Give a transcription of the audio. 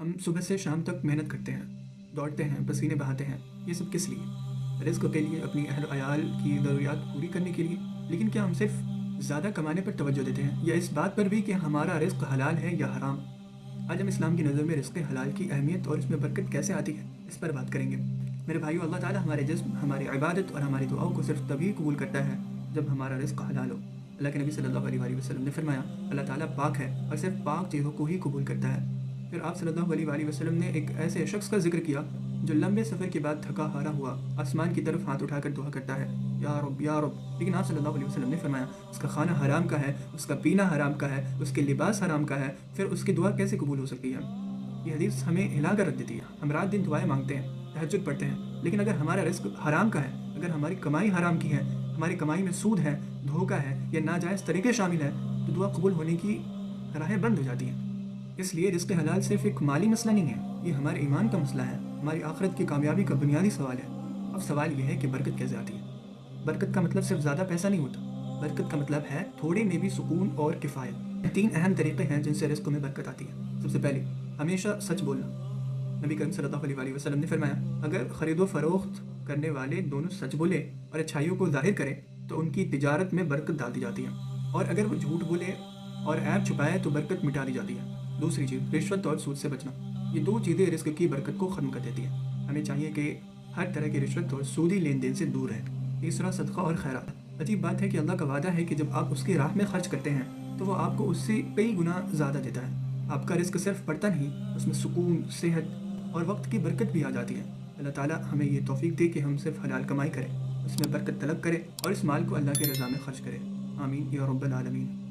हम सुबह से शाम तक मेहनत करते हैं, दौड़ते हैं, पसीने बहाते हैं। ये सब किस लिए? रिज़्क़ के लिए, अपनी अहल अयाल की ज़रूरियात पूरी करने के लिए। लेकिन क्या हम सिर्फ ज़्यादा कमाने पर तवज्जो देते हैं, या इस बात पर भी कि हमारा रिज़्क़ हलाल है या हराम? आज हम इस्लाम की नज़र में रिज़्क़ हलाल की अहमियत और इसमें बरकत कैसे आती है, इस पर बात करेंगे। मेरे भाइयों, अल्लाह ताला हमारे जिस्म, हमारी इबादत और हमारी दुआओं को सिर्फ तभी कबूल करता है जब हमारा रिज़्क़ हलाल हो। अल्लाह के नबी सल्लल्लाहु अलैहि वसल्लम ने फरमाया, अल्लाह ताला पाक है और सिर्फ पाक चीज़ों को ही कबूल करता है। फिर आप सल्लल्लाहु अलैहि वसल्लम ने एक ऐसे शख्स का जिक्र किया जो लंबे सफ़र के बाद थका हारा हुआ आसमान की तरफ हाथ उठाकर दुआ करता है, या रब या रब। लेकिन आप सल्लल्लाहु अलैहि वसल्लम ने फरमाया, उसका खाना हराम का है, उसका पीना हराम का है, उसके लिबास हराम का है, फिर उसकी दुआ कैसे कबूल हो सकती है? ये हदीस हमें हिला कर रख देती है। हम रात दिन दुआएं मांगते हैं, तहज्जुद पढ़ते हैं, लेकिन अगर हमारा रिज़्क़ हराम का है, अगर हमारी कमाई हराम की है, हमारी कमाई में सूद है, धोखा है या नाजायज़ तरीके शामिल है, तो दुआ कबूल होने की राहें बंद हो जाती हैं। इसलिए रिज़्क़ हलाल सिर्फ एक माली मसला नहीं है, ये हमारे ईमान का मसला है, हमारी आखिरत की कामयाबी का बुनियादी सवाल है। अब सवाल यह है कि बरकत कैसे आती है? बरकत का मतलब सिर्फ ज़्यादा पैसा नहीं होता। बरकत का मतलब है थोड़े में भी सुकून और किफ़ायत। 3 अहम तरीक़े हैं जिनसे रिज़्क़ में बरकत आती है। सबसे पहले, हमेशा सच बोलना। नबी करीम सल्लल्लाहु अलैहि वसल्लम ने फरमाया, अगर ख़रीदो फ़रोख्त करने वाले दोनों सच बोले और अच्छाइयों को ज़ाहिर करें तो उनकी तिजारत में बरकत डाल दी जाती है, और अगर वो झूठ बोले और ऐब छुपाए तो बरकत मिटा दी जाती है। दूसरी चीज़, रिश्वत और सूद से बचना। ये 2 चीज़ें रिज़्क़ की बरकत को ख़त्म कर देती हैं। हमें चाहिए कि हर तरह की रिश्वत और सूदी लेन देन से दूर रहें। तीसरा, सदका और खैरात। अजीब बात है कि अल्लाह का वादा है कि जब आप उसकी राह में खर्च करते हैं तो वो आपको उससे कई गुना ज़्यादा देता है। आपका रिज़्क़ सिर्फ बढ़ता नहीं, उसमें सुकून, सेहत और वक्त की बरकत भी आ जाती है। अल्लाह ताला हमें ये तौफीक दे कि हम सिर्फ हलाल कमाई करें, उसमें बरकत तलब करें और इस माल को अल्लाह की रज़ा में खर्च करें। आमीन या रब्बल आलमीन।